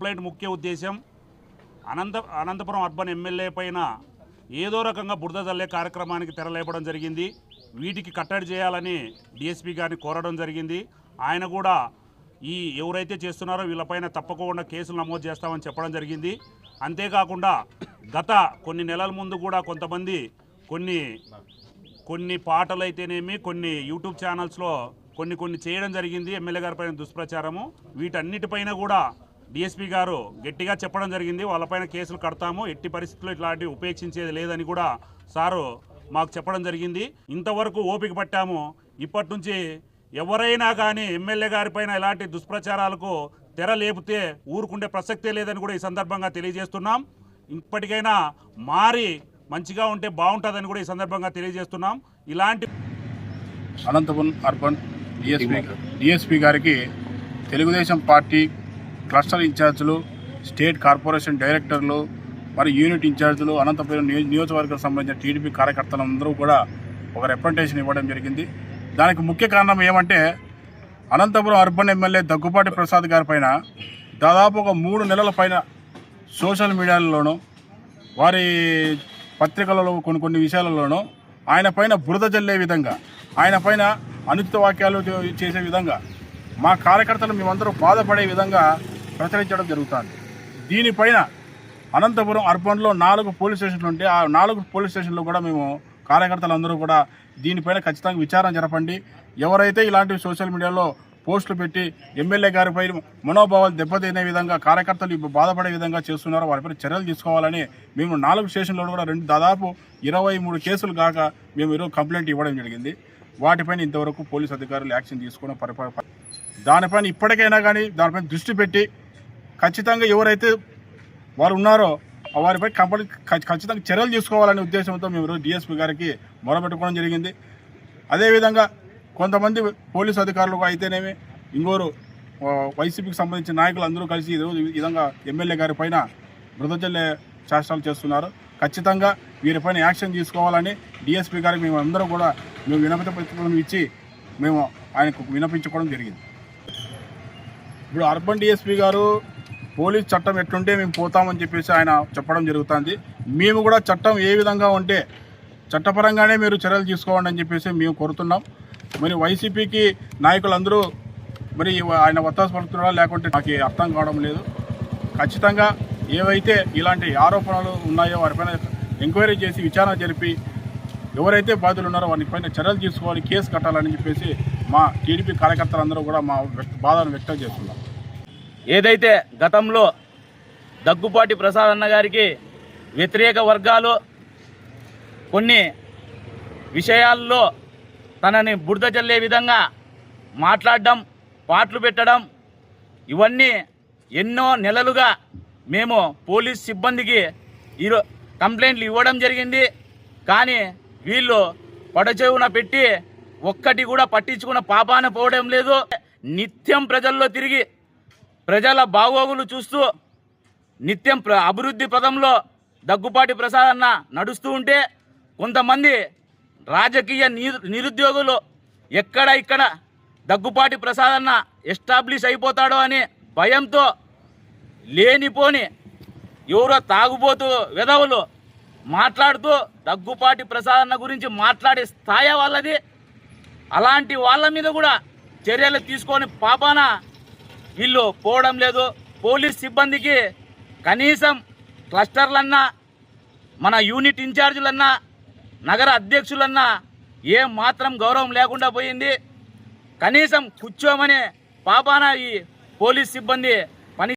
Complaint ముఖ్య ఉద్దేశం Anantapuram urban MLA పైన ఏదో రకంగా బురద జల్లే కార్యక్రమానికి తెరలేపడం జరిగింది. వీటికి కట్టడి చేయాలని డిఎస్పీ గారిని కోరడం జరిగింది. ఆయన కూడా ఈ ఎవరైతే చేస్తున్నారో వీళ్ళపైన తప్పకుండా కేసులు నమోదు చేస్తామని చెప్పడం జరిగింది. అంతేకాకుండా గత కొన్ని నెలల ముందు కూడా కొంతమంది కొన్ని పాటలు అయితేనేమి కొన్ని యూట్యూబ్ ఛానల్స్లో కొన్ని చేయడం జరిగింది ఎమ్మెల్యే గారి పైన దుష్ప్రచారము. వీటన్నిటిపైన కూడా డిఎస్పీ గారు గట్టిగా చెప్పడం జరిగింది. వాళ్ళపైన కేసులు కడతాము, ఎట్టి పరిస్థితుల్లో ఇట్లాంటివి ఉపేక్షించేది లేదని కూడా సారు మాకు చెప్పడం జరిగింది. ఇంతవరకు ఓపిక పట్టాము. ఇప్పటి నుంచి ఎవరైనా కానీ ఎమ్మెల్యే గారిపైన ఇలాంటి దుష్ప్రచారాలకు తెర లేపితే ఊరుకుండే ప్రసక్తే లేదని కూడా ఈ సందర్భంగా తెలియజేస్తున్నాం. ఇప్పటికైనా మారి మంచిగా ఉంటే బాగుంటుందని కూడా ఈ సందర్భంగా తెలియజేస్తున్నాం. ఇలాంటి అనంతపురం అర్బన్ డిఎస్పీ గారికి తెలుగుదేశం పార్టీ క్లస్టర్ ఇన్ఛార్జీలు, స్టేట్ కార్పొరేషన్ డైరెక్టర్లు మరియు యూనిట్ ఇన్ఛార్జీలు, అనంతపురం నియోజకవర్గానికి సంబంధించిన టీడీపీ కార్యకర్తలందరూ కూడా ఒక రిప్రజెంటేషన్ ఇవ్వడం జరిగింది. దానికి ముఖ్య కారణం ఏమంటే అనంతపురం అర్బన్ ఎమ్మెల్యే దగ్గుపాటి ప్రసాద్ గారి పైన దాదాపు ఒక 3 నెలల పైన సోషల్ మీడియాలోనూ వారి పత్రికలలో కొన్ని విషయాలలోనూ ఆయన పైన బురద జల్లే విధంగా, ఆయన పైన అనుచిత వాక్యాలు చేసే విధంగా, మా కార్యకర్తలు మేమందరూ బాధపడే విధంగా ప్రచురించడం జరుగుతుంది. దీనిపైన అనంతపురం అర్బన్లో 4 పోలీస్ స్టేషన్లు ఉంటే ఆ 4 పోలీస్ స్టేషన్లు కూడా మేము కార్యకర్తలందరూ కూడా దీనిపైన ఖచ్చితంగా విచారణ జరపండి. ఎవరైతే ఇలాంటి సోషల్ మీడియాలో పోస్టులు పెట్టి ఎమ్మెల్యే గారిపై మనోభావాలు దెబ్బతినే విధంగా, కార్యకర్తలు బాధపడే విధంగా చేస్తున్నారో వారిపై చర్యలు తీసుకోవాలని మేము 4 స్టేషన్లో కూడా దాదాపు 23 కేసులు కాక మేము ఈరోజు కంప్లైంట్ ఇవ్వడం జరిగింది. వాటిపైన ఇంతవరకు పోలీస్ అధికారులు యాక్షన్ తీసుకోవడం దానిపైన ఇప్పటికైనా కానీ దానిపైన దృష్టి పెట్టి ఖచ్చితంగా ఎవరైతే వారు ఉన్నారో వారిపై ఖచ్చితంగా చర్యలు తీసుకోవాలనే ఉద్దేశంతో మేము ఈరోజు డిఎస్పీ గారికి మొరబెట్టుకోవడం జరిగింది. అదేవిధంగా కొంతమంది పోలీసు అధికారులు అయితేనేమి ఇంకోరు వైసీపీకి సంబంధించిన నాయకులు అందరూ కలిసి ఈరోజు ఈ విధంగా ఎమ్మెల్యే గారి పైన మృతజల్లే చేష్టాలు చేస్తున్నారు. ఖచ్చితంగా వీరిపైన యాక్షన్ తీసుకోవాలని డిఎస్పీ గారికి మేము అందరూ కూడా వినతి పత్రం ఇచ్చి మేము ఆయనకు వినపించుకోవడం జరిగింది. ఇప్పుడు అర్బన్ డిఎస్పీ గారు పోలీస్ చట్టం ఎట్లుంటే మేము పోతామని చెప్పేసి ఆయన చెప్పడం జరుగుతుంది. మేము కూడా చట్టం ఏ విధంగా ఉంటే చట్టపరంగానే మీరు చర్యలు తీసుకోండి అని చెప్పేసి మేము కోరుతున్నాం. మరి వైసీపీకి నాయకులందరూ మరి ఆయన ఒత్తాసు పడుతున్నారా లేకుంటే నాకు అర్థం కావడం లేదు. ఖచ్చితంగా ఏవైతే ఇలాంటి ఆరోపణలు ఉన్నాయో వారిపైన ఎంక్వైరీ చేసి విచారణ జరిపి ఎవరైతే బాధ్యులు ఉన్నారో వారిపైన చర్యలు తీసుకోవాలి, కేసు కట్టాలని చెప్పేసి మా టీడీపీ కార్యకర్తలందరూ కూడా మా బాధను వ్యక్తం చేస్తున్నాం. ఏదైతే గతంలో దగ్గుపాటి ప్రసాద్ అన్న గారికి వ్యతిరేక వర్గాలు కొన్ని విషయాల్లో తనని బురద జల్లే విధంగా మాట్లాడడం, పాటలు పెట్టడం, ఇవన్నీ ఎన్నో నెలలుగా మేము పోలీస్ సిబ్బందికి కంప్లైంట్లు ఇవ్వడం జరిగింది. కానీ వీళ్ళు పడచెవున పెట్టి ఒక్కటి కూడా పట్టించుకున్న పాపాన పోవడం లేదు. నిత్యం ప్రజల్లో తిరిగి ప్రజల బాగోగులు చూస్తూ నిత్యం అభివృద్ధి పదంలో దగ్గుపాటి ప్రసాద్ అన్న నడుస్తూ ఉంటే కొంతమంది రాజకీయ నిరుద్యోగులు ఇక్కడ దగ్గుపాటి ప్రసాద్ అన్న ఎస్టాబ్లిష్ అయిపోతాడో అని భయంతో లేనిపోని ఎవరో తాగుబోతూ వెధవులు మాట్లాడుతూ దగ్గుపాటి ప్రసాద్ అన్న గురించి మాట్లాడే స్థాయి వాళ్ళది. అలాంటి వాళ్ళ మీద కూడా చర్యలు తీసుకొని పాపాన వీళ్ళు పోవడం లేదు. పోలీస్ సిబ్బందికి కనీసం క్లస్టర్లన్నా, మన యూనిట్ ఇన్ఛార్జీలన్నా, నగర అధ్యక్షులన్నా ఏం మాత్రం గౌరవం లేకుండా పోయింది. కనీసం కూర్చోమని పాపాన ఈ పోలీస్ సిబ్బంది